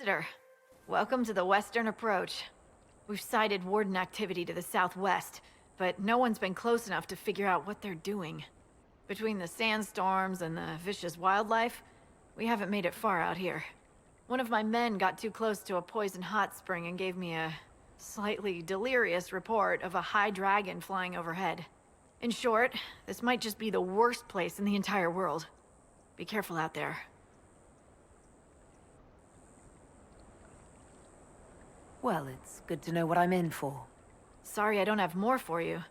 Visitor, welcome to the Western Approach. We've sighted Warden activity to the southwest, but no one's been close enough to figure out what they're doing. Between the sandstorms and the vicious wildlife, we haven't made it far out here. One of my men got too close to a poison hot spring and gave me a slightly delirious report of a high dragon flying overhead. In short, this might just be the worst place in the entire world. Be careful out there. Well, it's good to know what I'm in for. Sorry I don't have more for you.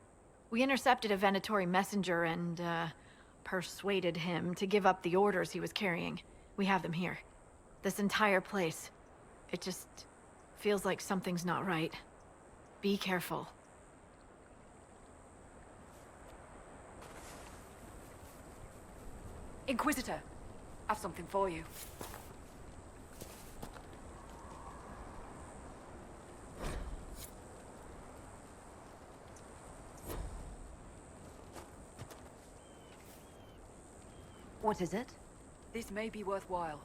We intercepted a Venatori messenger and, persuaded him to give up the orders he was carrying. We have them here. This entire place. It just feels like something's not right. Be careful. Inquisitor, I've something for you. What is it? This may be worthwhile.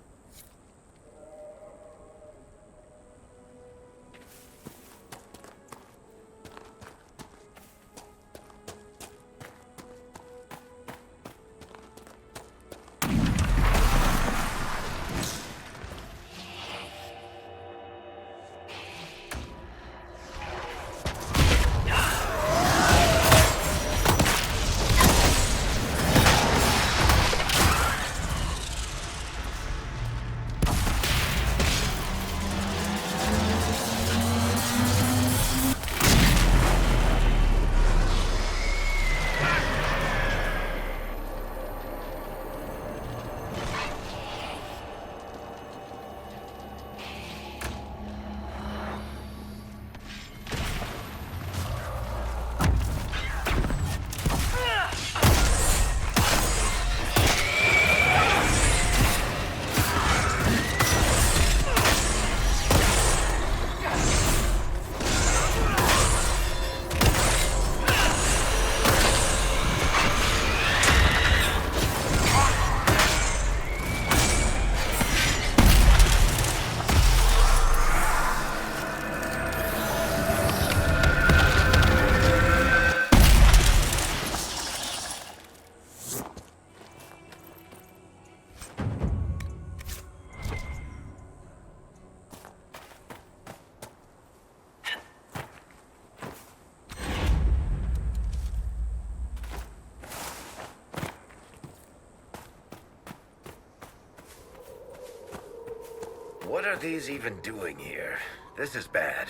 What are these even doing here? This is bad.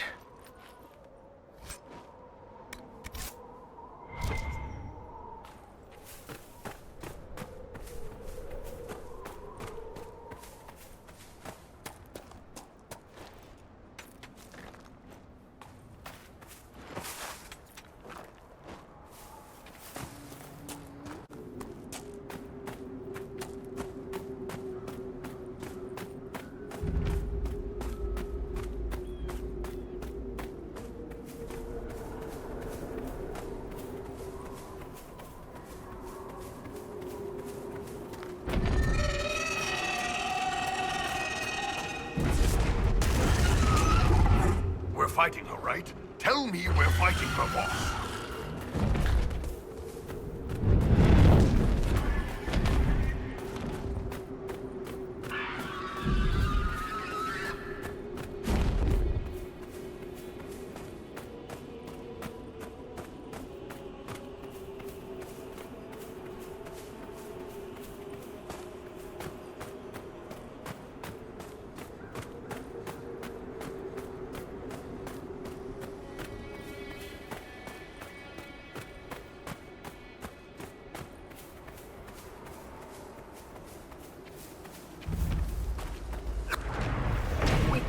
Fighting her, right? Tell me we're fighting her, boss.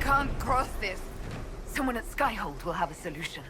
Can't cross this. Someone at Skyhold will have a solution.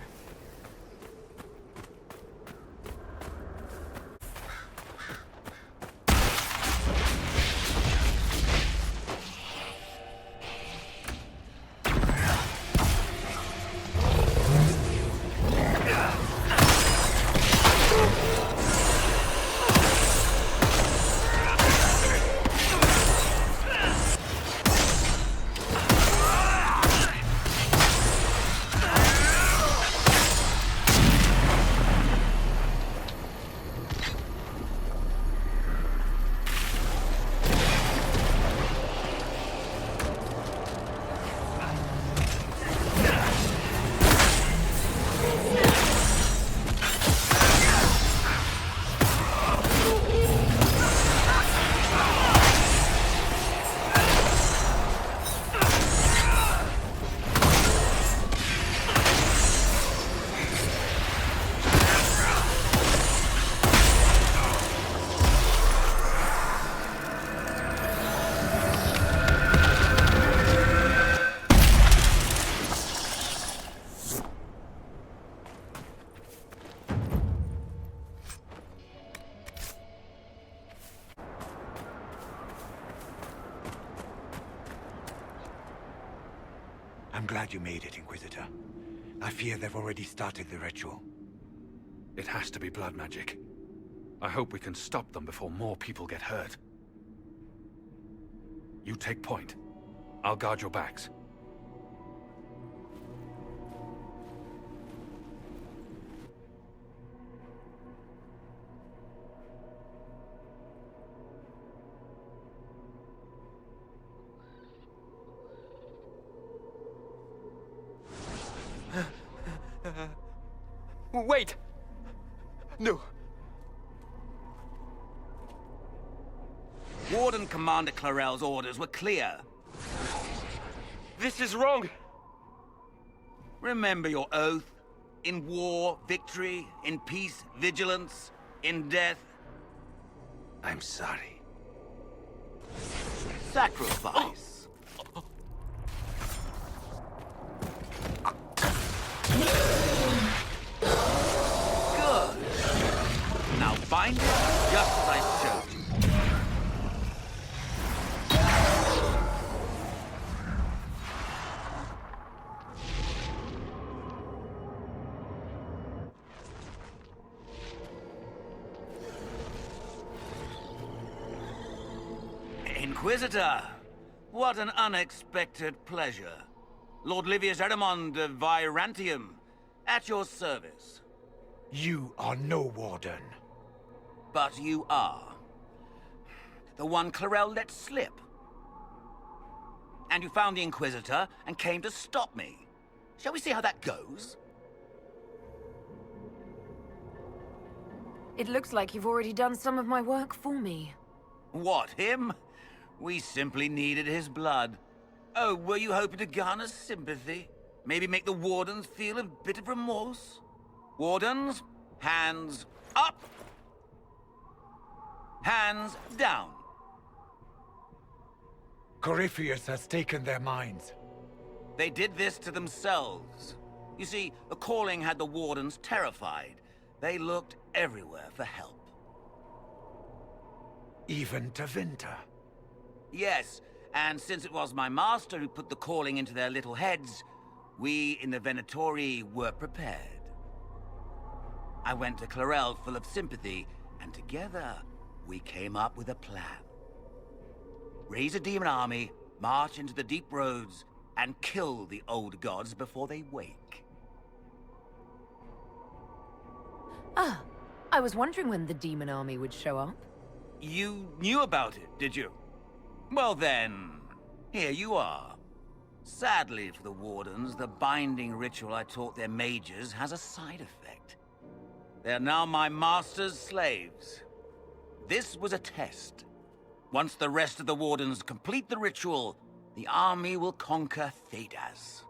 I'm glad you made it, Inquisitor. I fear they've already started the ritual. It has to be blood magic. I hope we can stop them before more people get hurt. You take point. I'll guard your backs. Wait! No. Warden Commander Clarel's orders were clear. This is wrong! Remember your oath. In war, victory. In peace, vigilance. In death, I'm sorry. sacrifice. Good. Now bind it just as I showed you. Inquisitor, what an unexpected pleasure. Lord Livius Adamant of Virantium, at your service. You are no Warden. But you are. The one Clarel let slip. And you found the Inquisitor and came to stop me. Shall we see how that goes? It looks like you've already done some of my work for me. What, him? We simply needed his blood. Oh, were you hoping to garner sympathy? Maybe make the Wardens feel a bit of remorse? Wardens, hands up! Hands down. Corypheus has taken their minds. They did this to themselves. You see, the calling had the Wardens terrified. They looked everywhere for help. Even to Vinter. Yes, and since it was my master who put the calling into their little heads, we in the Venatori were prepared. I went to Clarel full of sympathy, and together we came up with a plan. Raise a demon army, march into the deep roads, and kill the old gods before they wake. Ah, I was wondering when the demon army would show up. You knew about it, did you? Well then, here you are. Sadly for the Wardens, the binding ritual I taught their mages has a side effect. They are now my master's slaves. This was a test. Once the rest of the Wardens complete the ritual, the army will conquer Thedas.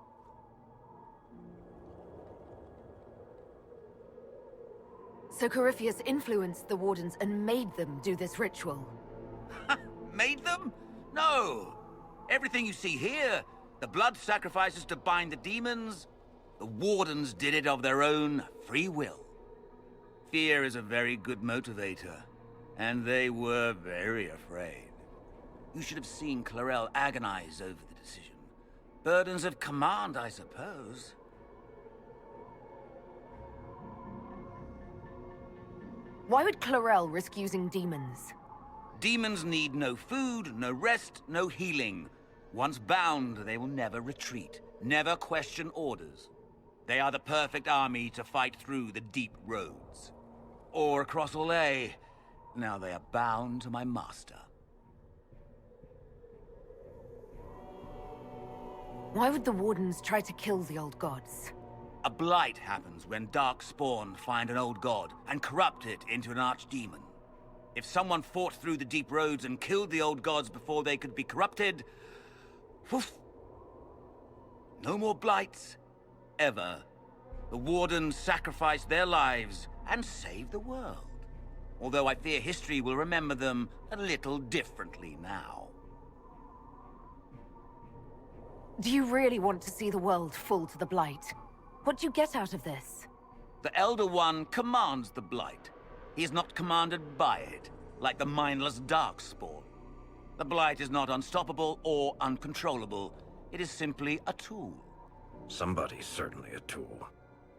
So Corypheus influenced the Wardens and made them do this ritual. Made them? No. Everything you see here, the blood sacrifices to bind the demons, the Wardens did it of their own free will. Fear is a very good motivator, and they were very afraid. You should have seen Clarel agonize over the decision. Burdens of command, I suppose. Why would Clarel risk using demons? Demons need no food, no rest, no healing. Once bound, they will never retreat, never question orders. They are the perfect army to fight through the deep roads. Or across Olay. Now they are bound to my master. Why would the Wardens try to kill the old gods? A blight happens when Darkspawn find an old god and corrupt it into an archdemon. If someone fought through the deep roads and killed the old gods before they could be corrupted... Woof! No more blights. Ever. The Wardens sacrificed their lives and saved the world. Although I fear history will remember them a little differently now. Do you really want to see the world fall to the Blight? What do you get out of this? The Elder One commands the Blight. He is not commanded by it, like the mindless Darkspawn. The Blight is not unstoppable or uncontrollable. It is simply a tool. Somebody's certainly a tool.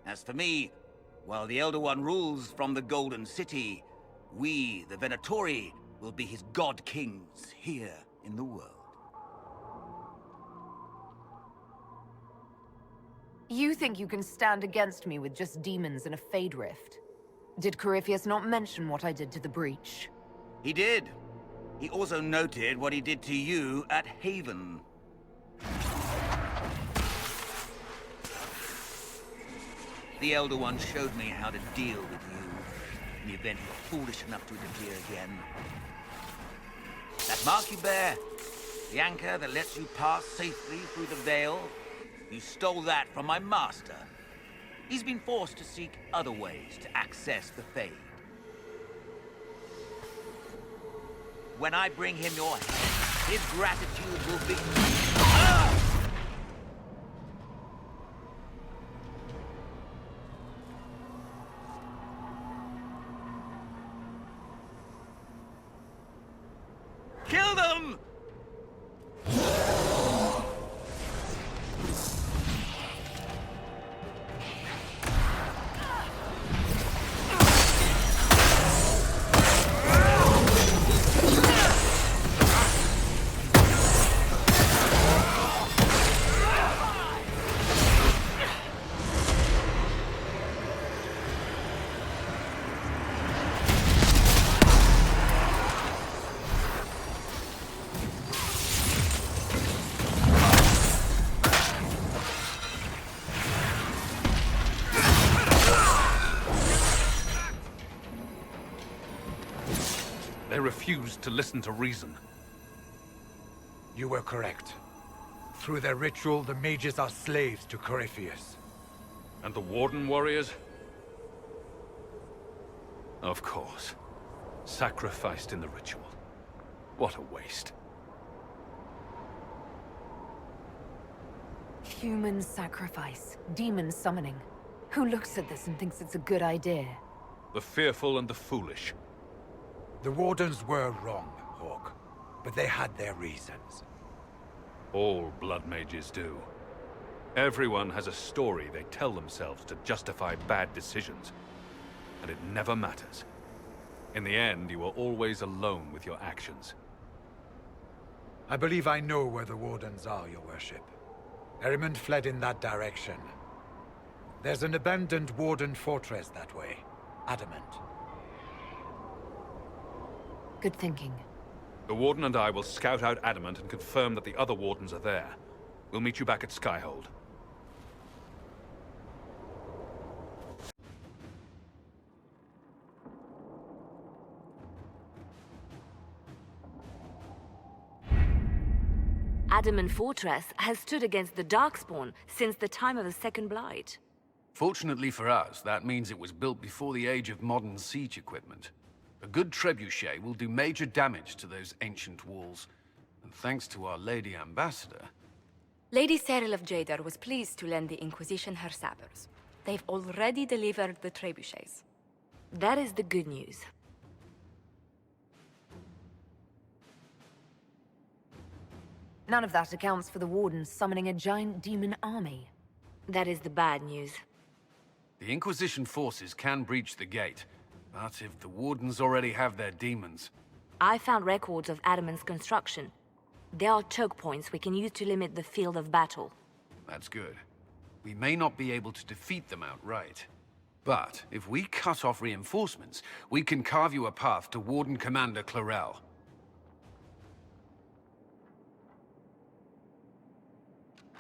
As for me, while the Elder One rules from the Golden City, we, the Venatori, will be his god kings here in the world. You think you can stand against me with just demons and a Fade Rift? Did Corypheus not mention what I did to the Breach? He did. He also noted what he did to you at Haven. The Elder One showed me how to deal with you in the event you were foolish enough to interfere again. That mark you bear, the anchor that lets you pass safely through the veil, you stole that from my master. He's been forced to seek other ways to access the Fade. When I bring him your head, his gratitude will be... Ah! Kill them! They refused to listen to reason. You were correct. Through their ritual, the mages are slaves to Corypheus. And the Warden warriors? Of course. Sacrificed in the ritual. What a waste. Human sacrifice, demon summoning. Who looks at this and thinks it's a good idea? The fearful and the foolish. The Wardens were wrong, Hawk, but they had their reasons. All blood mages do. Everyone has a story they tell themselves to justify bad decisions. And it never matters. In the end, you are always alone with your actions. I believe I know where the Wardens are, your worship. Adamant fled in that direction. There's an abandoned Warden Fortress that way. Adamant. Good thinking. The Warden and I will scout out Adamant and confirm that the other Wardens are there. We'll meet you back at Skyhold. Adamant Fortress has stood against the Darkspawn since the time of the Second Blight. Fortunately for us, that means it was built before the age of modern siege equipment. A good trebuchet will do major damage to those ancient walls. And thanks to our Lady Ambassador... Lady Cyril of Jadar was pleased to lend the Inquisition her sabers. They've already delivered the trebuchets. That is the good news. None of that accounts for the Wardens summoning a giant demon army. That is the bad news. The Inquisition forces can breach the gate, but if the Wardens already have their demons... I found records of Adamant's construction. There are choke points we can use to limit the field of battle. That's good. We may not be able to defeat them outright. But if we cut off reinforcements, we can carve you a path to Warden Commander Clarel.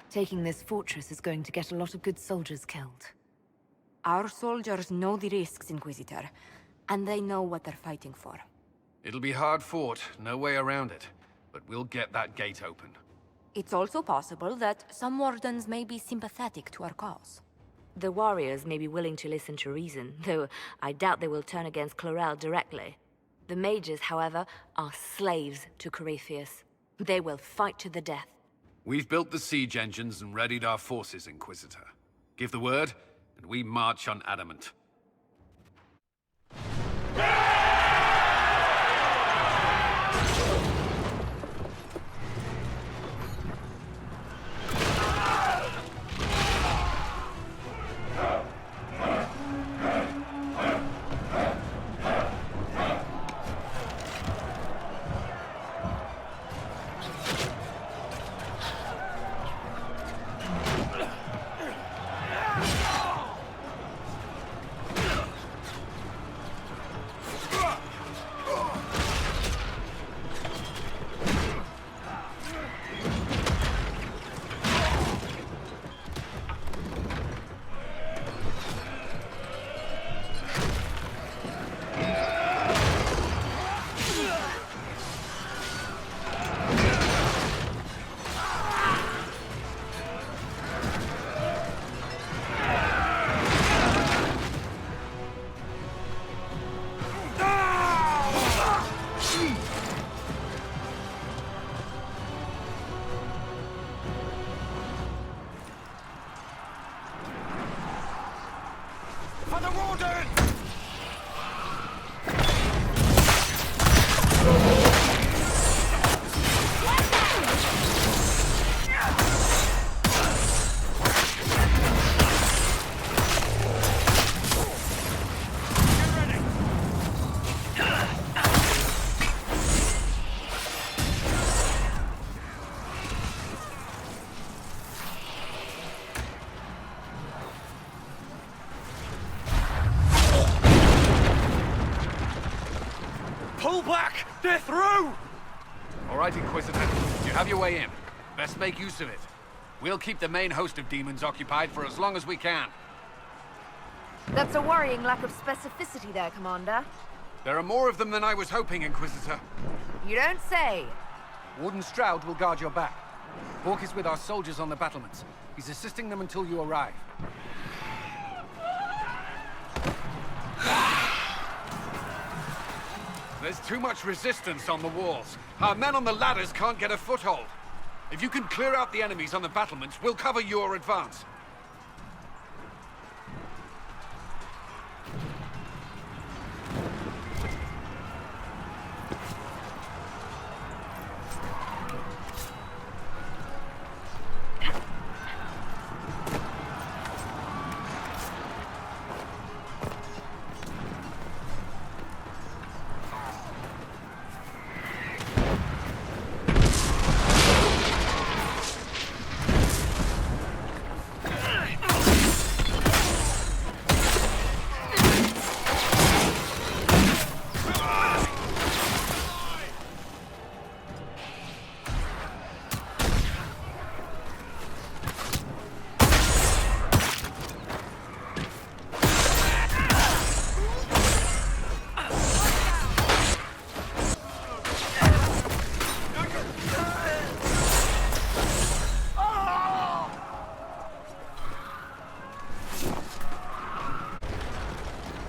Taking this fortress is going to get a lot of good soldiers killed. Our soldiers know the risks, Inquisitor, and they know what they're fighting for. It'll be hard fought, no way around it. But we'll get that gate open. It's also possible that some Wardens may be sympathetic to our cause. The warriors may be willing to listen to reason, though I doubt they will turn against Clarel directly. The mages, however, are slaves to Corypheus. They will fight to the death. We've built the siege engines and readied our forces, Inquisitor. Give the word, and we march on Adamant. They're through! All right, Inquisitor. You have your way in. Best make use of it. We'll keep the main host of demons occupied for as long as we can. That's a worrying lack of specificity there, Commander. There are more of them than I was hoping, Inquisitor. You don't say. Warden Stroud will guard your back. Hawk is with our soldiers on the battlements. He's assisting them until you arrive. There's too much resistance on the walls. Our men on the ladders can't get a foothold. If you can clear out the enemies on the battlements, we'll cover your advance.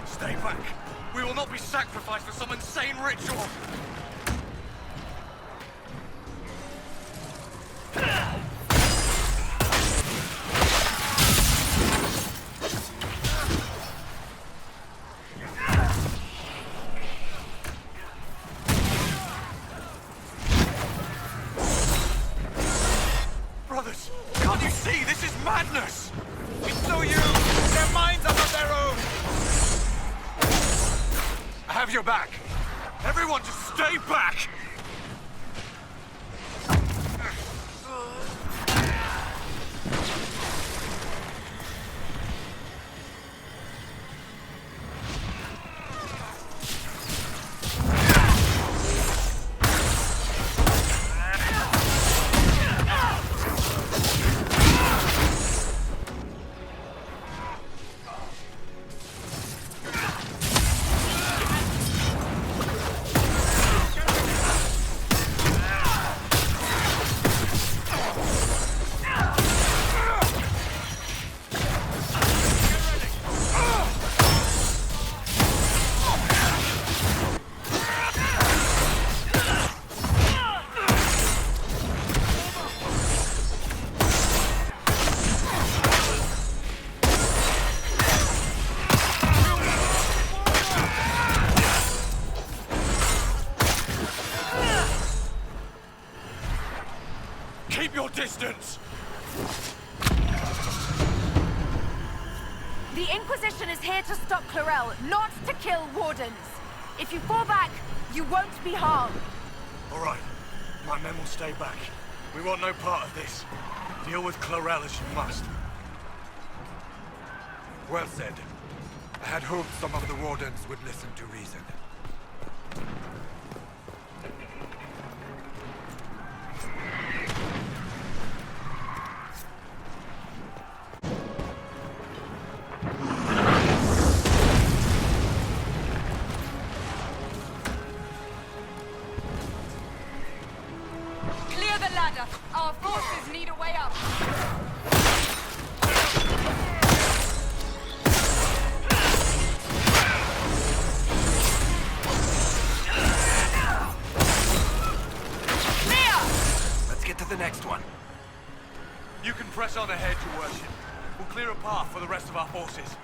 Stay back. We will not be sacrificed for some insane ritual. Brothers, can't you see? This is madness! It's no use! Their minds are not their own! I have your back. Everyone just stay back! Keep your distance! The Inquisition is here to stop Clarel, not to kill Wardens. If you fall back, you won't be harmed. All right. My men will stay back. We want no part of this. Deal with Clarel as you must. Well said. I had hoped some of the Wardens would listen to reason. Clear the ladder. Our forces need a way up. Let's get to the next one. You can press on ahead, Your Worship. We'll clear a path for the rest of our forces.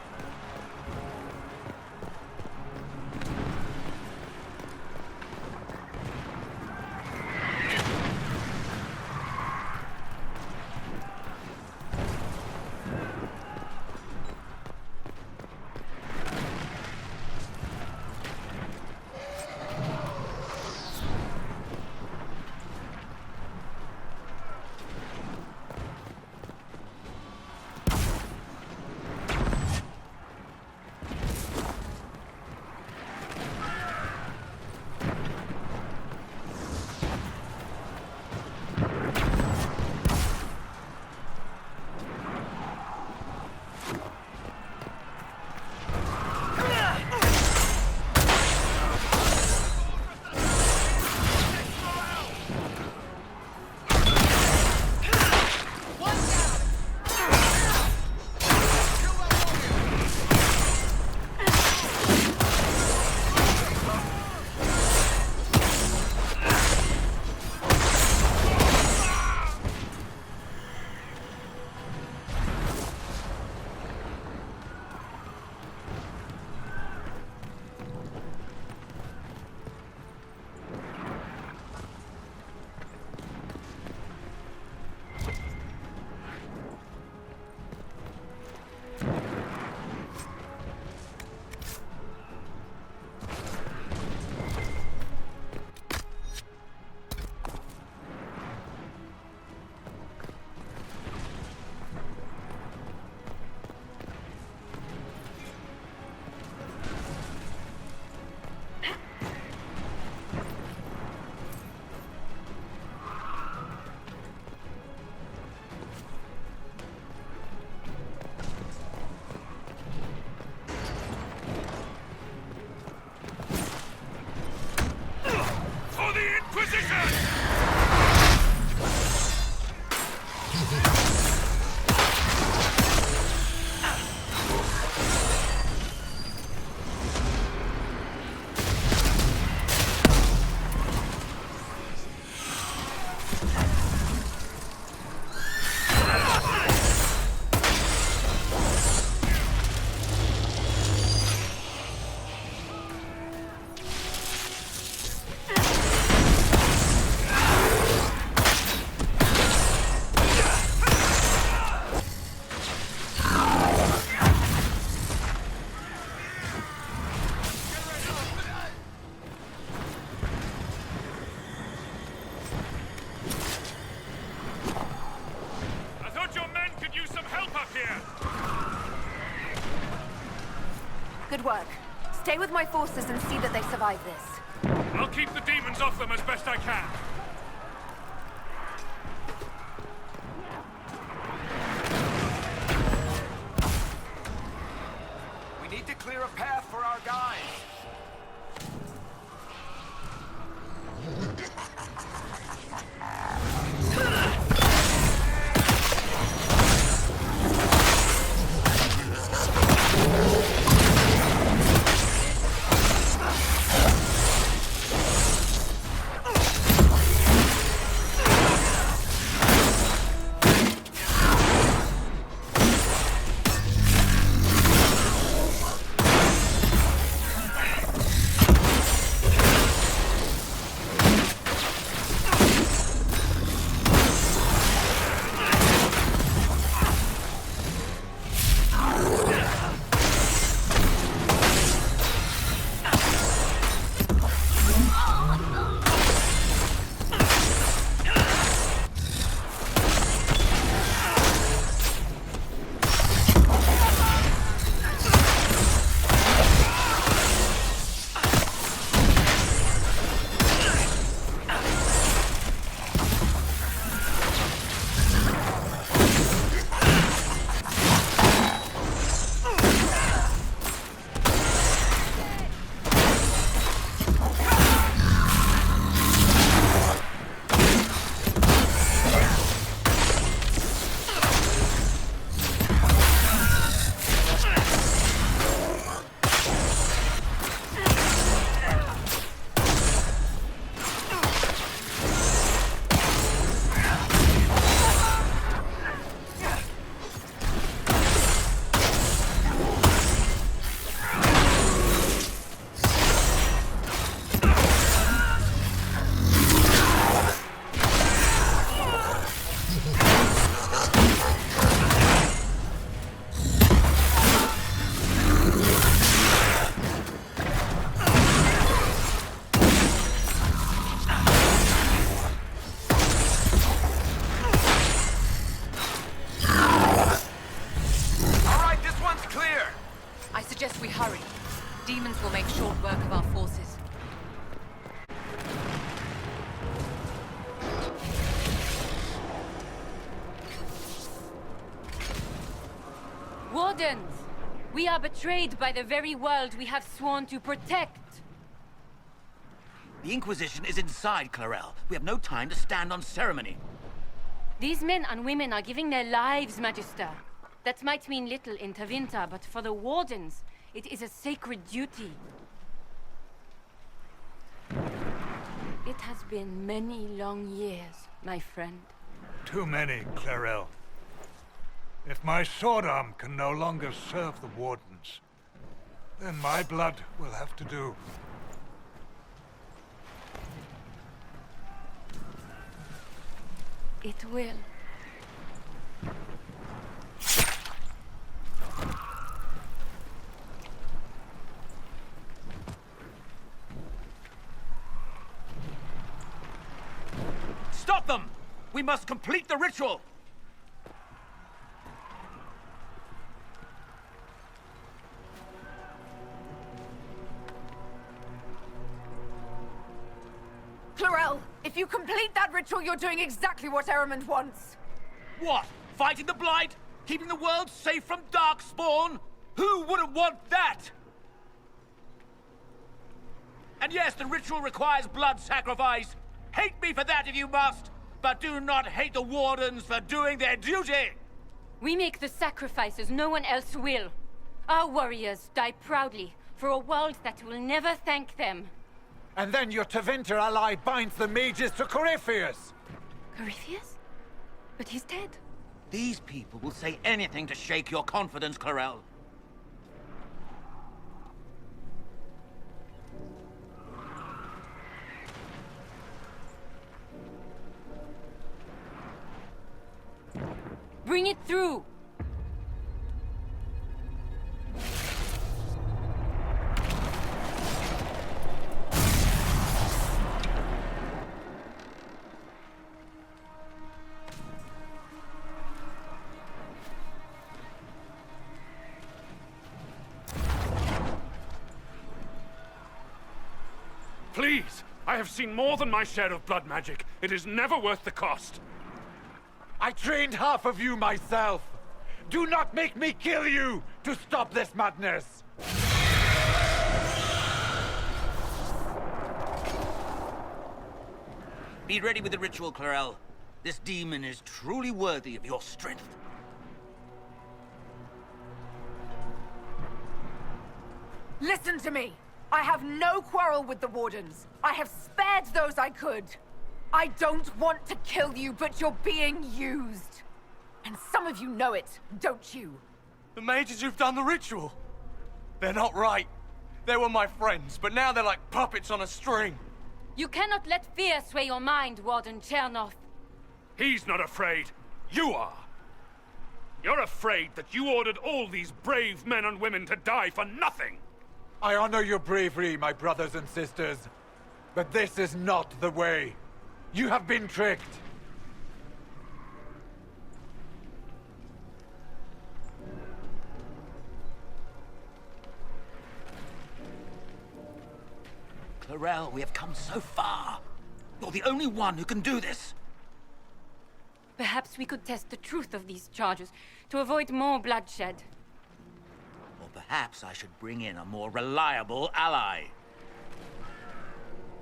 Inquisition! Good work. Stay with my forces and see that they survive this. I'll keep the demons off them as best I can. We need to clear a path for our guys. Demons will make short work of our forces. Wardens! We are betrayed by the very world we have sworn to protect. The Inquisition is inside, Clarel. We have no time to stand on ceremony. These men and women are giving their lives, Magister. That might mean little in Tavinta, but for the Wardens, it is a sacred duty. It has been many long years, my friend. Too many, Clarel. If my sword arm can no longer serve the Wardens, then my blood will have to do. It will. Stop them! We must complete the ritual! Clarel, if you complete that ritual, you're doing exactly what Adamant wants. What? Fighting the Blight? Keeping the world safe from Darkspawn? Who wouldn't want that? And yes, the ritual requires blood sacrifice. Hate me for that if you must, but do not hate the Wardens for doing their duty! We make the sacrifices no one else will. Our warriors die proudly for a world that will never thank them. And then your Tevinter ally binds the mages to Corypheus! Corypheus? But he's dead. These people will say anything to shake your confidence, Clarel. Bring it through! Please! I have seen more than my share of blood magic. It is never worth the cost. I trained half of you myself! Do not make me kill you to stop this madness! Be ready with the ritual, Clarel. This demon is truly worthy of your strength. Listen to me! I have no quarrel with the Wardens. I have spared those I could. I don't want to kill you, but you're being used. And some of you know it, don't you? The mages who've done the ritual. They're not right. They were my friends, but now they're like puppets on a string. You cannot let fear sway your mind, Warden Chernoff. He's not afraid. You are. You're afraid that you ordered all these brave men and women to die for nothing. I honor your bravery, my brothers and sisters. But this is not the way. You have been tricked. Clarel, we have come so far. You're the only one who can do this. Perhaps we could test the truth of these charges to avoid more bloodshed. Or perhaps I should bring in a more reliable ally.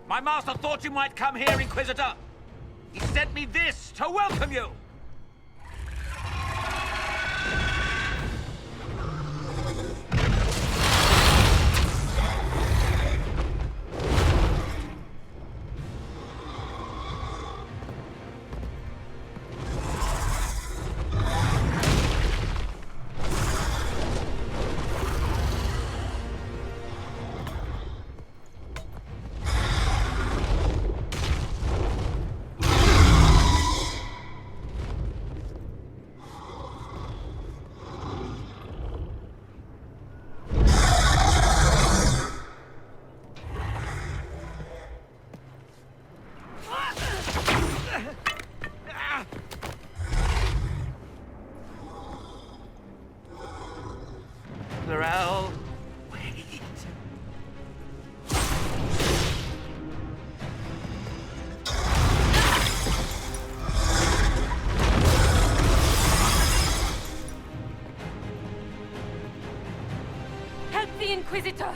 My master thought you might come here, Inquisitor. He sent me this to welcome you. Clarel, wait. Help the Inquisitor!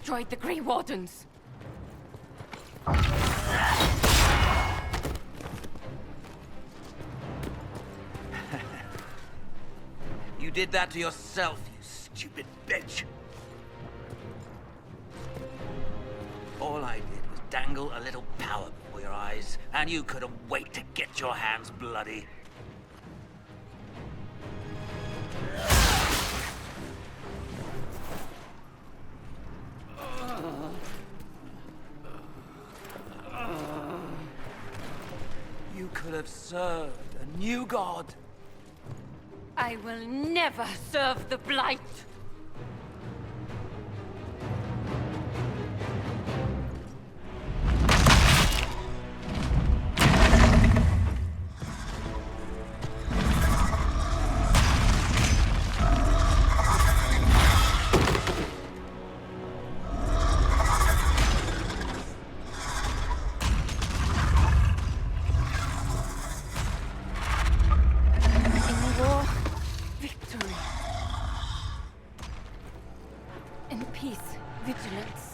destroyed the Grey Wardens. You did that to yourself, you stupid bitch. All I did was dangle a little power before your eyes, and you couldn't wait to get your hands bloody. You could have served a new god. I will never serve the Blight! Vigilance.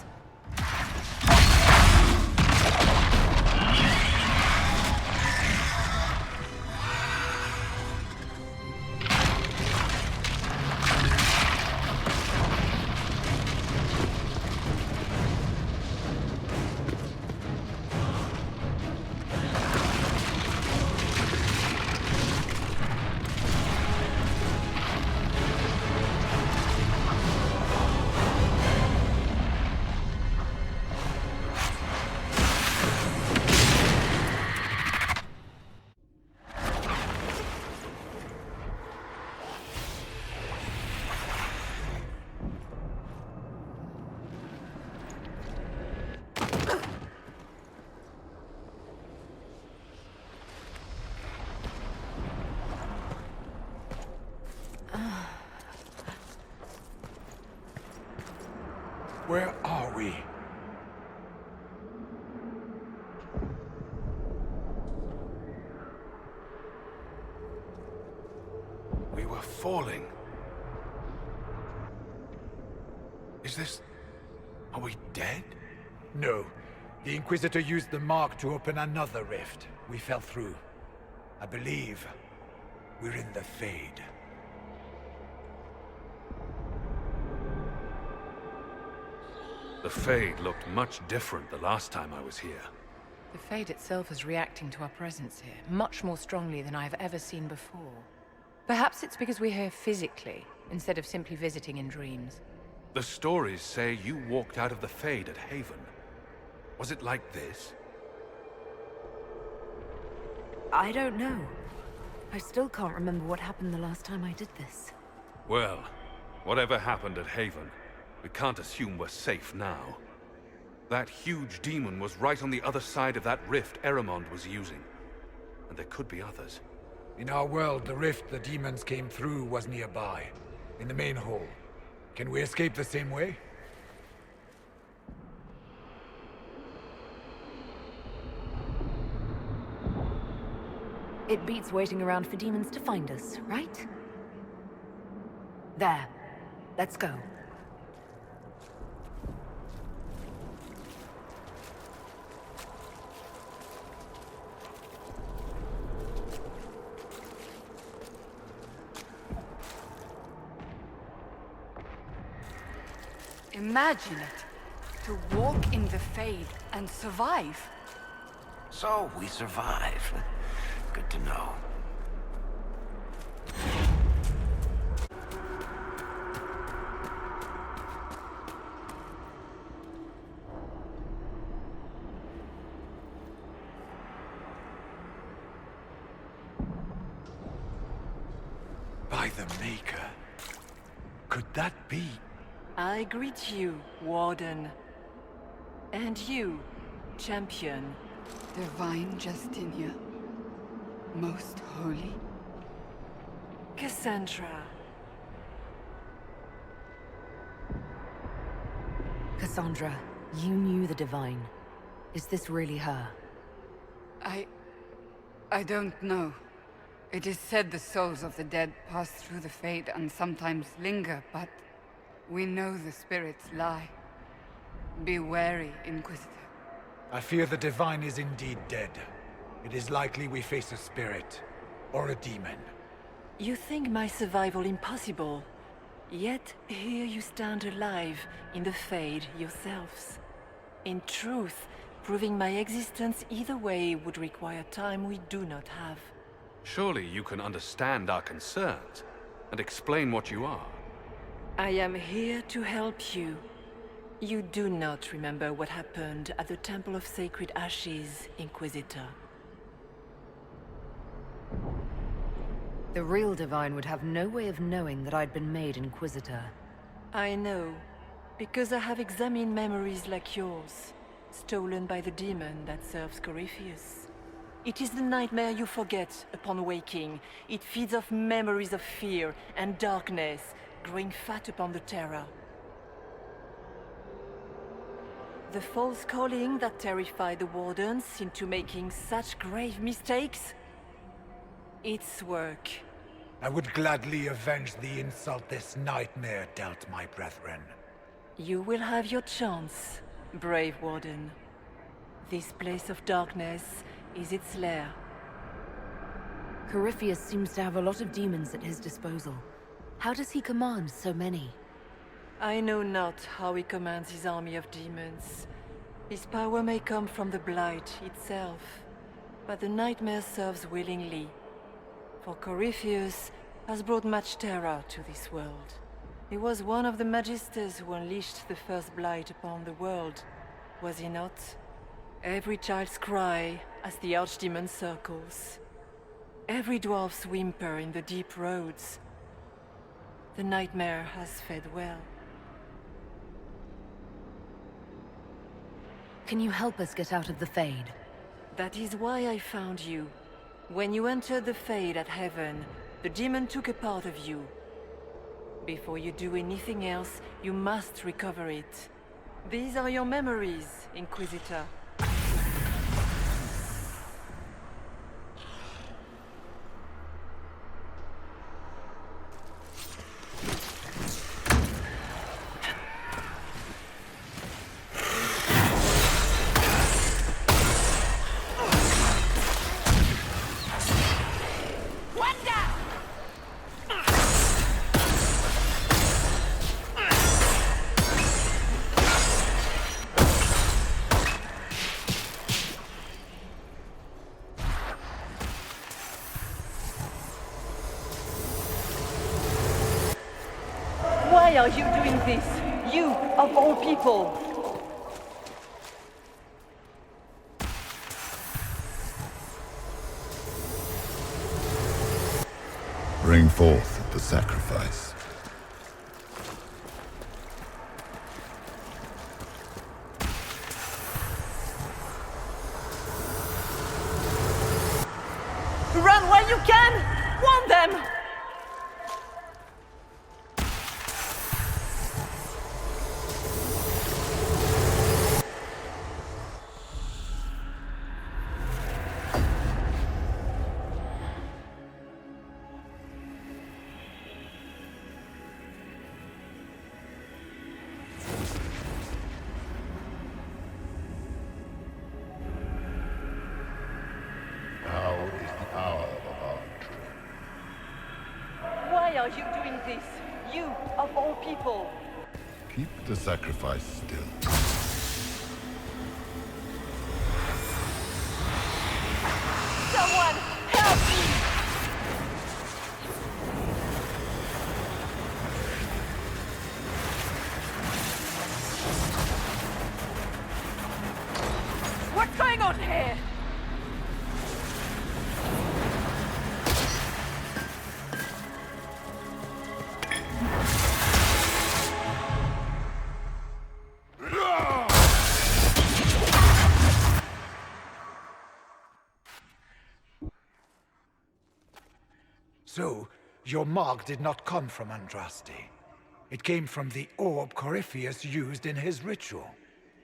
Where are we? We were falling. Is this... Are we dead? No. The Inquisitor used the mark to open another rift. We fell through. I believe we're in the Fade. The Fade looked much different the last time I was here. The Fade itself is reacting to our presence here, much more strongly than I've ever seen before. Perhaps it's because we're here physically, instead of simply visiting in dreams. The stories say you walked out of the Fade at Haven. Was it like this? I don't know. I still can't remember what happened the last time I did this. Well, whatever happened at Haven, we can't assume we're safe now. That huge demon was right on the other side of that rift Eramond was using. And there could be others. In our world, the rift the demons came through was nearby, in the main hall. Can we escape the same way? It beats waiting around for demons to find us, right? There. Let's go. Imagine it. To walk in the Fade and survive. So, we survive. Good to know. By the Maker. Could that be? I greet you, Warden. And you, Champion. Divine Justinia. Most holy. Cassandra. Cassandra, you knew the Divine. Is this really her? I don't know. It is said the souls of the dead pass through the Fade and sometimes linger, but we know the spirits lie. Be wary, Inquisitor. I fear the Divine is indeed dead. It is likely we face a spirit, or a demon. You think my survival impossible, yet here you stand alive in the Fade yourselves. In truth, proving my existence either way would require time we do not have. Surely you can understand our concerns and explain what you are. I am here to help you. You do not remember what happened at the Temple of Sacred Ashes, Inquisitor. The real Divine would have no way of knowing that I'd been made Inquisitor. I know, because I have examined memories like yours, stolen by the demon that serves Corypheus. It is the nightmare you forget upon waking. It feeds off memories of fear and darkness, growing fat upon the terror. The false calling that terrified the Wardens into making such grave mistakes? Its work. I would gladly avenge the insult this nightmare dealt my brethren. You will have your chance, brave Warden. This place of darkness is its lair. Corypheus seems to have a lot of demons at his disposal. How does he command so many? I know not how he commands his army of demons. His power may come from the Blight itself, but the nightmare serves willingly. For Corypheus has brought much terror to this world. He was one of the Magisters who unleashed the first Blight upon the world, was he not? Every child's cry as the Archdemon circles. Every dwarf's whimper in the deep roads. The nightmare has fed well. Can you help us get out of the Fade? That is why I found you. When you entered the Fade at Heaven, the demon took a part of you. Before you do anything else, you must recover it. These are your memories, Inquisitor. Why are you doing this? You, of all people! Bring forth the sacrifice. Run while you can! Warn them! Why are you doing this? You, of all people! Keep the sacrifice still. Someone, help me! What's going on here? So, your mark did not come from Andraste. It came from the orb Corypheus used in his ritual.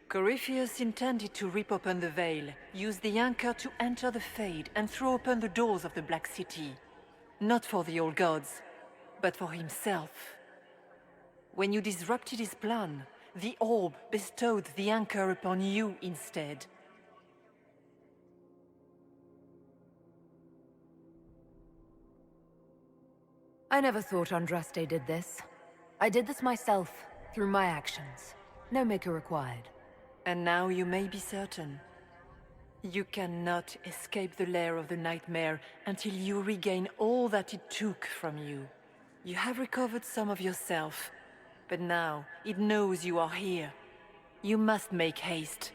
Corypheus intended to rip open the veil, use the anchor to enter the Fade, and throw open the doors of the Black City. Not for the old gods, but for himself. When you disrupted his plan, The orb bestowed the anchor upon you instead. I never thought Andraste did this. I did this myself, through my actions. No maker required. And now you may be certain. You cannot escape the lair of the nightmare until you regain all that it took from you. You have recovered some of yourself, but now it knows you are here. You must make haste.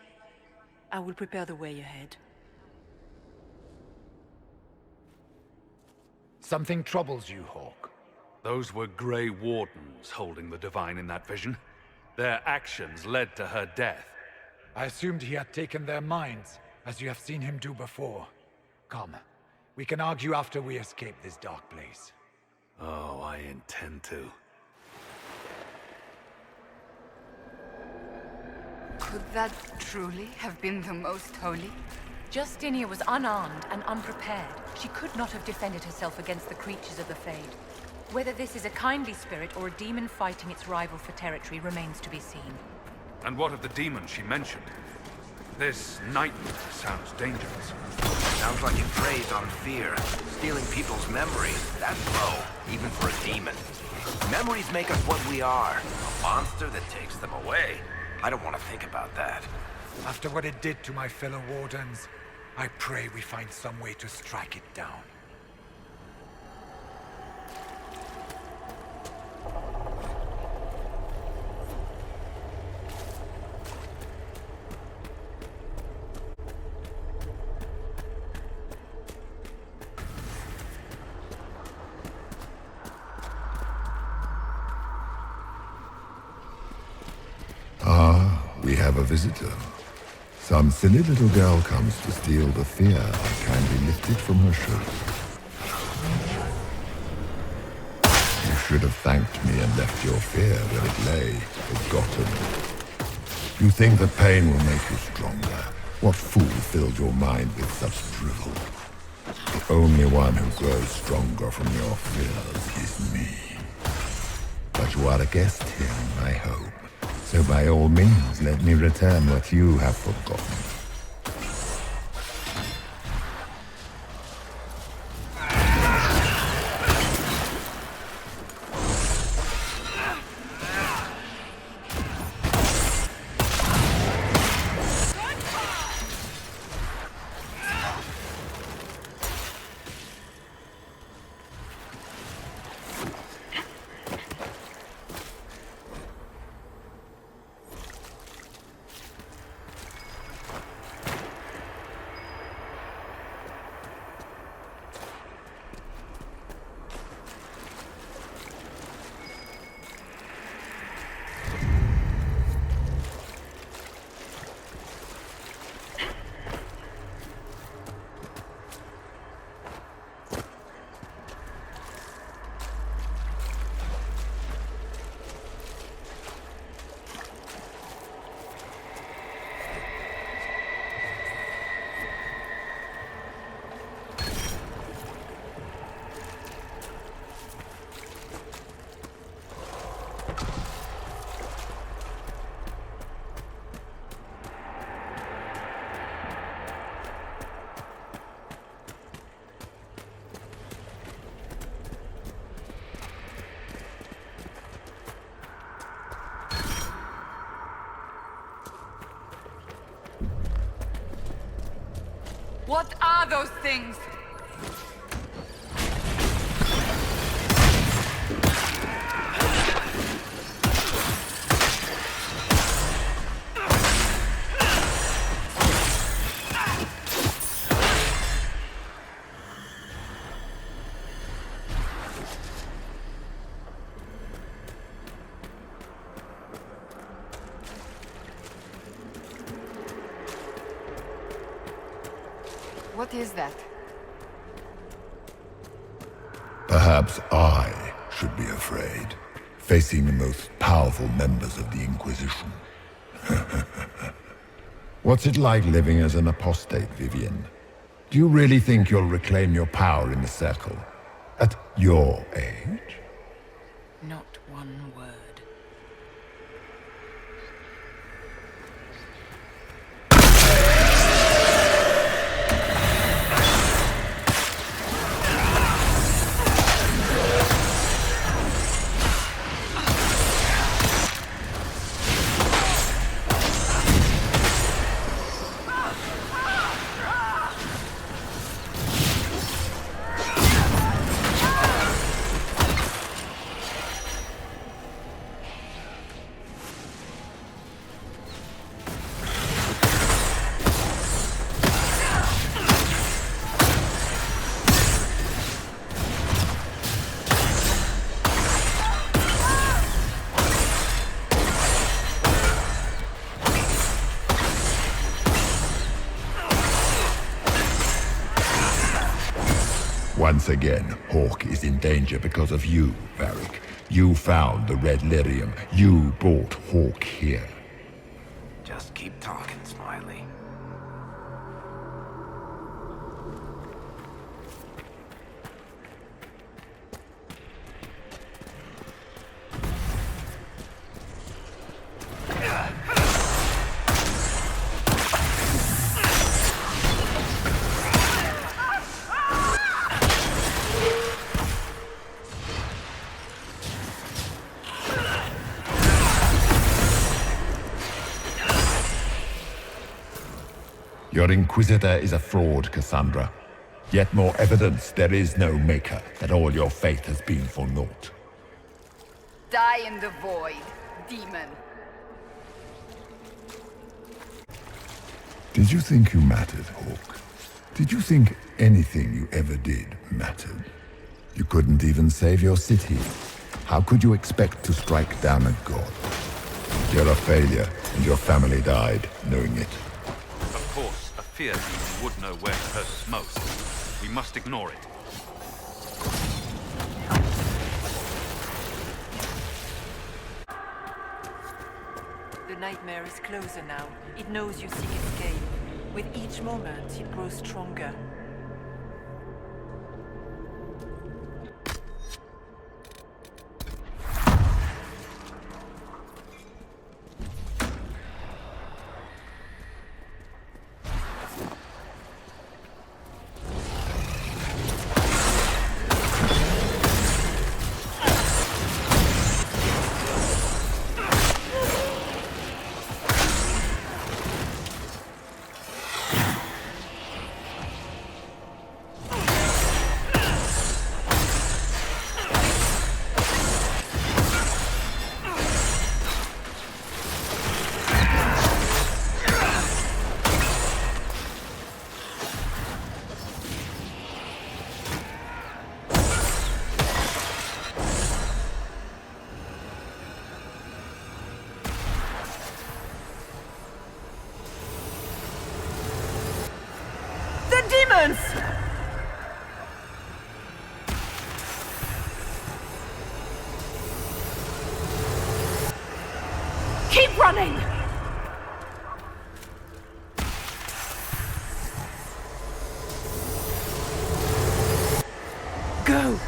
I will prepare the way ahead. Something troubles you, Hawk. Those were Grey Wardens holding the Divine in that vision. Their actions led to her death. I assumed he had taken their minds, as you have seen him do before. Come, we can argue after we escape this dark place. Oh, I intend to. Could that truly have been the most holy? Justinia was unarmed and unprepared. She could not have defended herself against the creatures of the Fade. Whether this is a kindly spirit or a demon fighting its rival for territory remains to be seen. And what of the demon she mentioned? This nightmare sounds dangerous. Sounds like it preys on fear, stealing people's memories. That's low, even for a demon. Memories make us what we are. A monster that takes them away. I don't want to think about that. After what it did to my fellow Wardens, I pray we find some way to strike it down. We have a visitor. Some silly little girl comes to steal the fear I kindly lifted from her shoulders. You should have thanked me and left your fear where it lay, forgotten. You think the pain will make you stronger? What fool filled your mind with such drivel? The only one who grows stronger from your fears is me. But you are a guest here, I hope. So by all means, let me return what you have forgotten. What are those things? What is that? Perhaps I should be afraid, facing the most powerful members of the Inquisition. What's it like living as an apostate, Vivian? Do you really think you'll reclaim your power in the Circle? At your age? Not one word. Once again, Hawk is in danger because of you, Varric. You found the red lyrium. You brought Hawk here. Just keep talking, Smiley. Your Inquisitor is a fraud, Cassandra. Yet more evidence there is no Maker, that all your faith has been for naught. Die in the void, demon. Did you think you mattered, Hawk? Did you think anything you ever did mattered? You couldn't even save your city. How could you expect to strike down a god? You're a failure, and your family died knowing it. Of course, a fear demon would know where to hurt us most. We must ignore it. The nightmare is closer now. It knows you seek escape. With each moment, it grows stronger. Demons! Keep running! Go!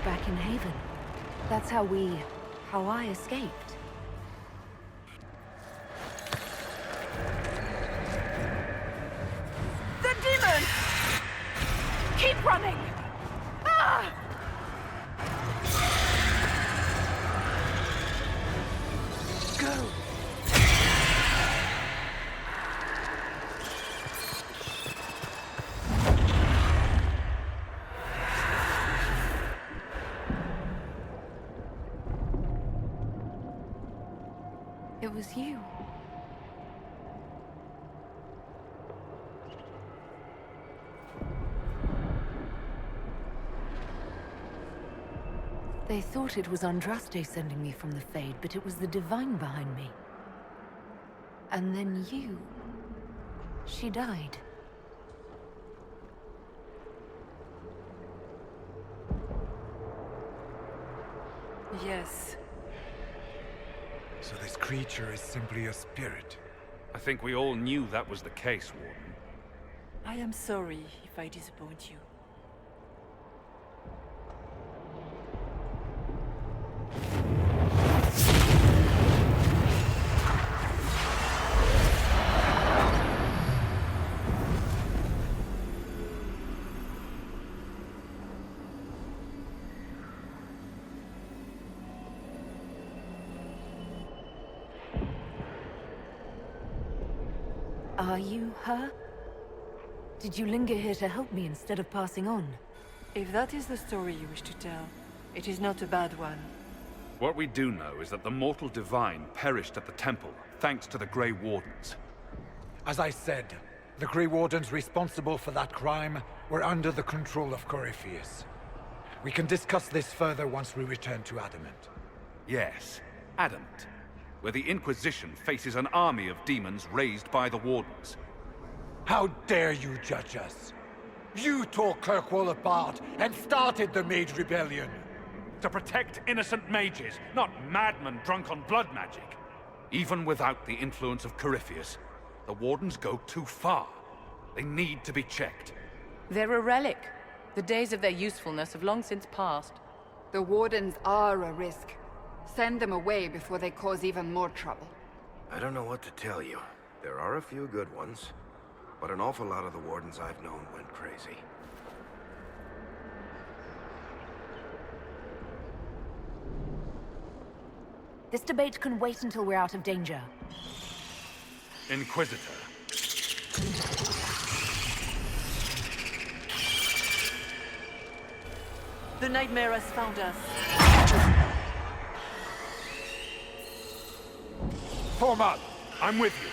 Back in Haven. That's how I escaped. The demon! Keep running! Ah! Go! It was you. They thought it was Andraste sending me from the Fade, but it was the Divine behind me. And then you... She died. Yes. So this creature is simply a spirit? I think we all knew that was the case, Warden. I am sorry if I disappoint you. Are you her? Did you linger here to help me instead of passing on? If that is the story you wish to tell, it is not a bad one. What we do know is that the mortal divine perished at the temple, thanks to the Grey Wardens. As I said, The Grey Wardens responsible for that crime were under the control of Corypheus. We can discuss this further once we return to Adamant. Yes, Adamant, where the Inquisition faces an army of demons raised by the Wardens. How dare you judge us? You tore Kirkwall apart and started the Mage Rebellion! To protect innocent mages, not madmen drunk on blood magic. Even without the influence of Corypheus, the Wardens go too far. They need to be checked. They're a relic. The days of their usefulness have long since passed. The Wardens are a risk. Send them away before they cause even more trouble. I don't know what to tell you. There are a few good ones, but an awful lot of the Wardens I've known went crazy. This debate can wait until we're out of danger. Inquisitor. The nightmare has found us. Form up. I'm with you.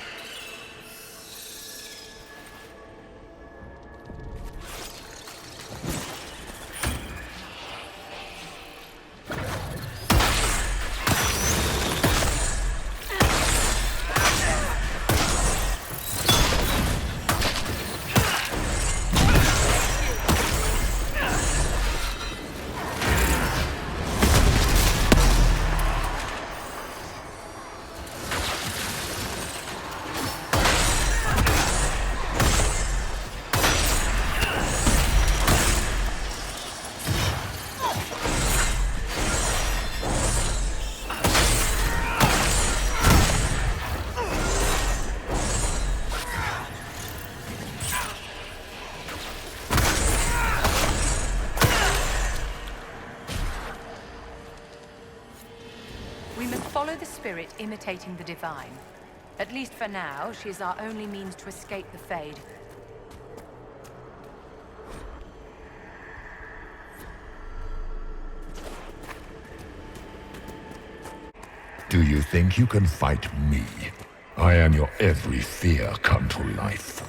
Follow the spirit imitating the divine. At least for now, she's our only means to escape the Fade. Do you think you can fight me? I am your every fear come to life.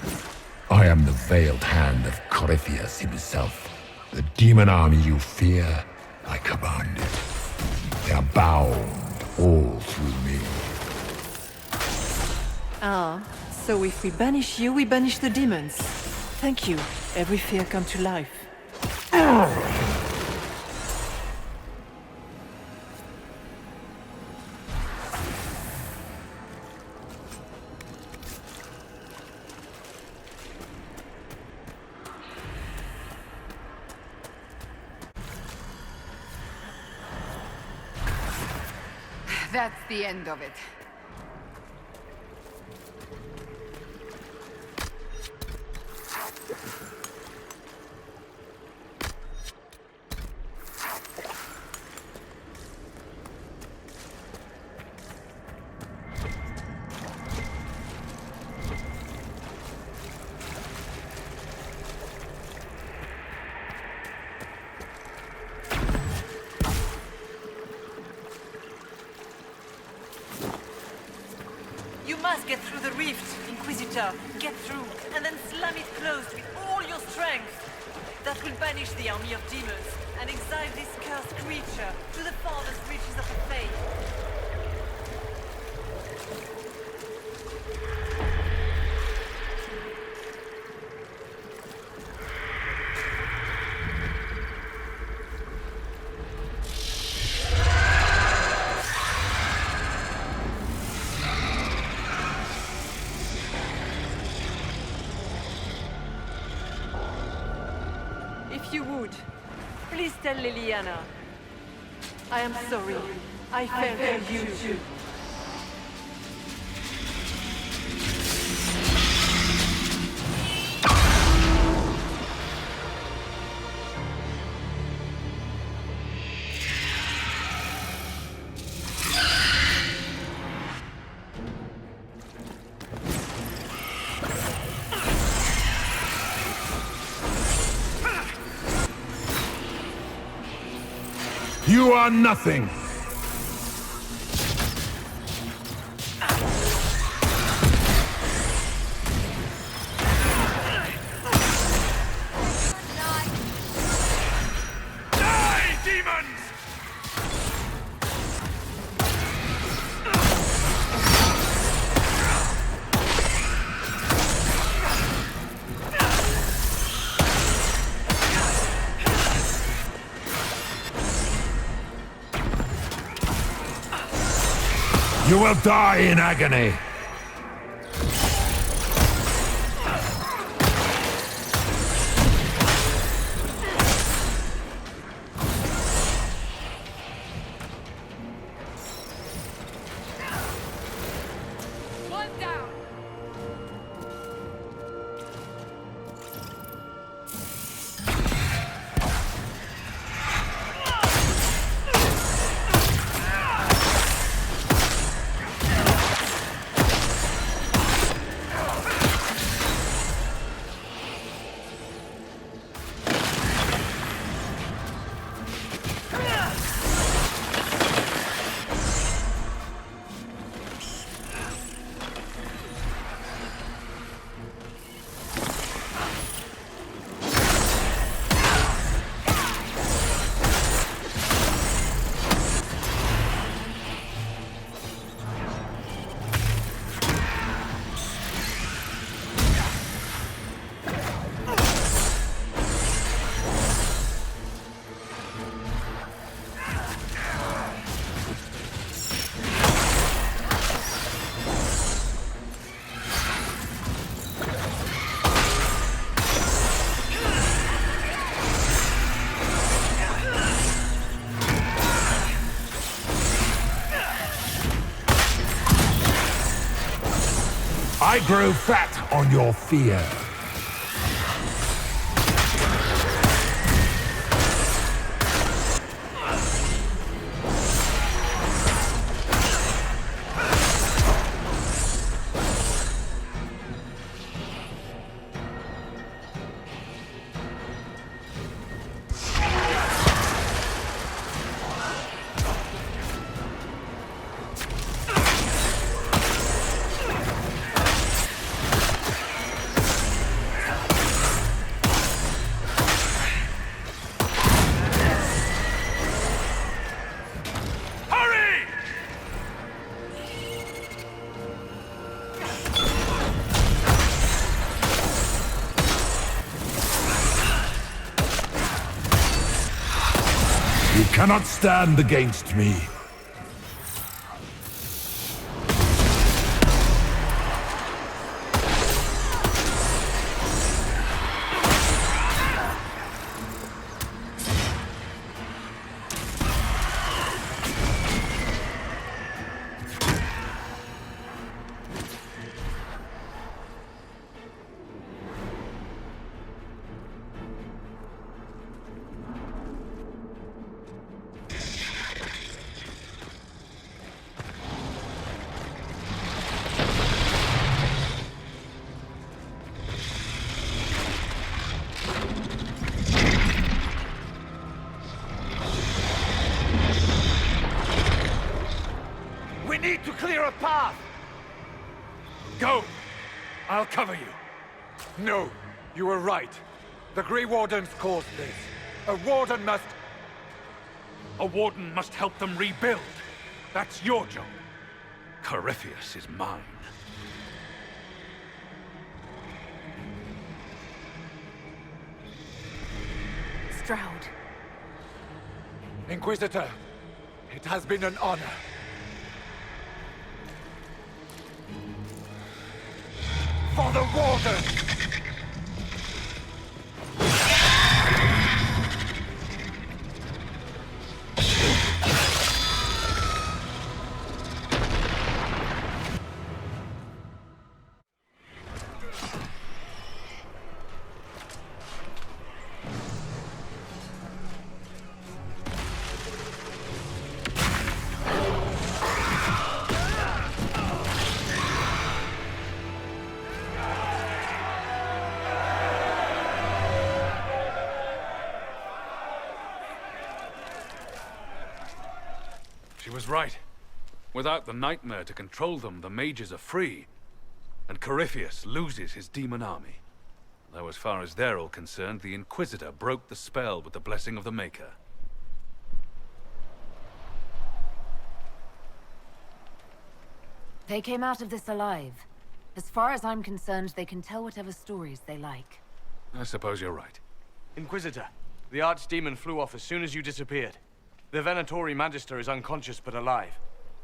I am the veiled hand of Corypheus himself. The demon army you fear, I command it. They are bound all through me. Ah, so if we banish you, we banish the demons. Thank you. Every fear come to life. That's the end of it. Get through the rift, Inquisitor. Get through, and then slam it closed with all your strength. That will banish the army of demons and exile this cursed creature to the farthest reaches of the Fade. If you would, please tell Liliana. I am sorry. I failed you too. You are nothing! You will die in agony! One down! I grow fat on your fear. You cannot stand against me. We need to clear a path! Go! I'll cover you. No, you were right. The Grey Wardens caused this. A Warden must... A Warden must help them rebuild. That's your job. Corypheus is mine. Stroud. Inquisitor, it has been an honor. For the Warden! She was right. Without the nightmare to control them, the mages are free. And Corypheus loses his demon army. Though as far as they're all concerned, the Inquisitor broke the spell with the blessing of the Maker. They came out of this alive. As far as I'm concerned, they can tell whatever stories they like. I suppose you're right. Inquisitor, the Archdemon flew off as soon as you disappeared. The Venatori Magister is unconscious but alive.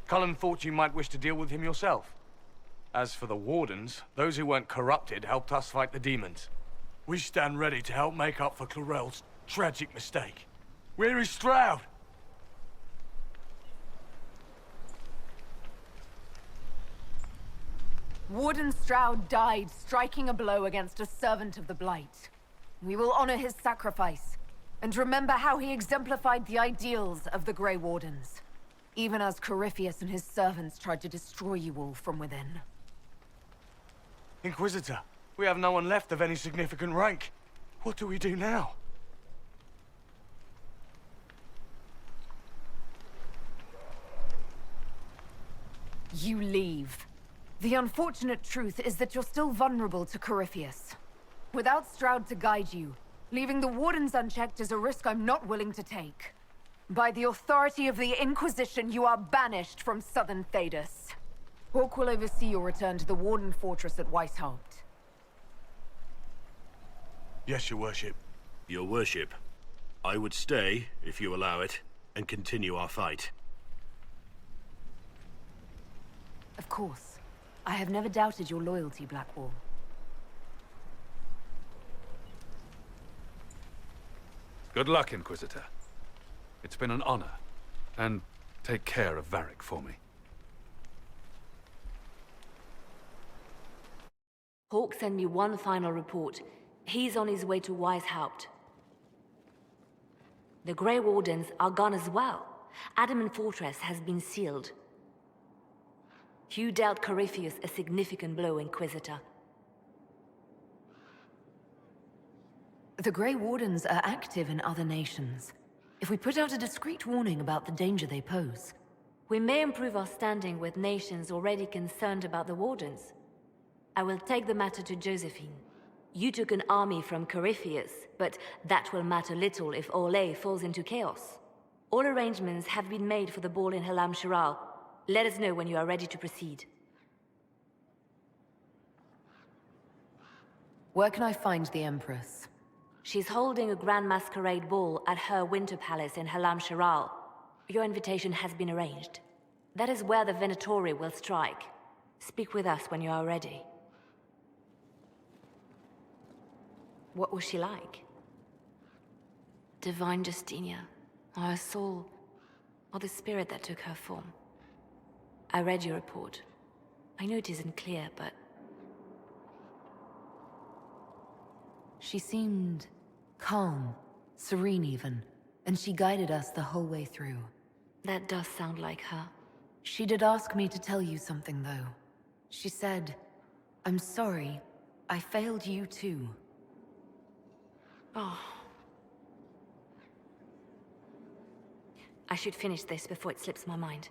Cullen thought you might wish to deal with him yourself. As for the Wardens, those who weren't corrupted helped us fight the demons. We stand ready to help make up for Clarel's tragic mistake. Where is Stroud? Warden Stroud died striking a blow against a servant of the Blight. We will honor his sacrifice, and remember how he exemplified the ideals of the Grey Wardens, even as Corypheus and his servants tried to destroy you all from within. Inquisitor, we have no one left of any significant rank. What do we do now? You leave. The unfortunate truth is that you're still vulnerable to Corypheus. Without Stroud to guide you, leaving the Wardens unchecked is a risk I'm not willing to take. By the authority of the Inquisition, you are banished from southern Thedas. Hawk will oversee your return to the Warden Fortress at Weishaupt. Yes, your worship. Your worship, I would stay, if you allow it, and continue our fight. Of course. I have never doubted your loyalty, Blackwall. Good luck, Inquisitor. It's been an honor. And take care of Varric for me. Hawk sent me one final report. He's on his way to Weishaupt. The Grey Wardens are gone as well. Adamant Fortress has been sealed. You dealt Corypheus a significant blow, Inquisitor. The Grey Wardens are active in other nations. If we put out a discreet warning about the danger they pose, we may improve our standing with nations already concerned about the Wardens. I will take the matter to Josephine. You took an army from Corypheus, but that will matter little if Orlais falls into chaos. All arrangements have been made for the ball in Halam Shiral. Let us know when you are ready to proceed. Where can I find the Empress? She's holding a grand masquerade ball at her winter palace in Halam Shiral. Your invitation has been arranged. That is where the Venatori will strike. Speak with us when you are ready. What was she like? Divine Justinia, or her soul, or the spirit that took her form? I read your report. I know it isn't clear, but... She seemed calm, serene even, and she guided us the whole way through. That does sound like her. She did ask me to tell you something, though. She said, "I'm sorry, I failed you too." Oh. I should finish this before it slips my mind.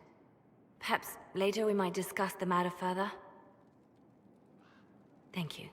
Perhaps later we might discuss the matter further. Thank you.